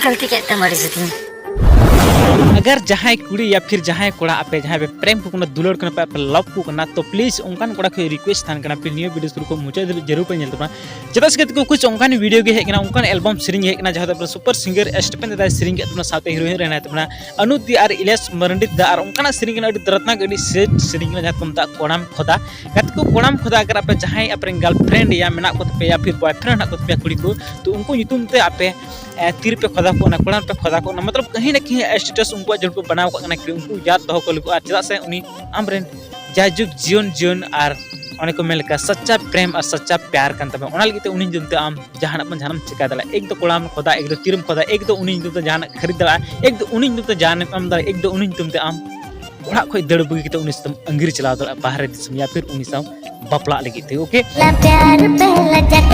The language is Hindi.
गलती कहते हमारी जिंदगी अगर जहाँ कुड़ी या फिर जहाँ कोड़ा आपे जहाँ पे प्रेम को दुलड़ कर पे लव को तो प्लीज उनकान कोड़ा को रिक्वेस्ट थान करना पे नियो वीडियो शुरू को मुझे जरूर पे नेल तबना चेदा से को कुछ उनकान वीडियो के हेकना उनकान एल्बम सीरिंग हेकना जहाँ पे सुपर सिंगर स्टेफन दादा सीरिंग के तबना साथे हीरोइन रहना तबना अनुदी और इलियास मरंडी दा और उनकान सीरिंग के अडी दरतना अडी सेट सीरिंग जहाँ तुमता कोणाम खोदा गत को कोणाम खोदा अगर आपे जहाँ अपने गर्लफ्रेंड या मेना को पे या फिर बॉयफ्रेंड को पे कुड़ी को तो उनको युतुम ते आपे तीर पे खोदा को कोणाम पे खोदा को मतलब कहीं ना कहीं स्टेटस उनको जड़ को बनाव करना उनको याद दहो को लुको चेदा से उनी आमरेन जाजुग जीवन और अने को मेलका सच्चा प्रेम और सच्चा प्यार कान तबे ओना लगिते उनी जुमते आम जहान अपन जानम चिका दला एक दो कोणाम खोदा एक दो तीरम खोदा एक दो उनी जुमते जहान खरीद दला एक दो उनी जुमते जान आम दला एक दो उनी जुमते आम ओड़ा खोय दड़ बगी किते उनी सम अंगीर चलाव दला बाहर दिसम या फिर उनी साव बापला लगिते ओके प्यार पहला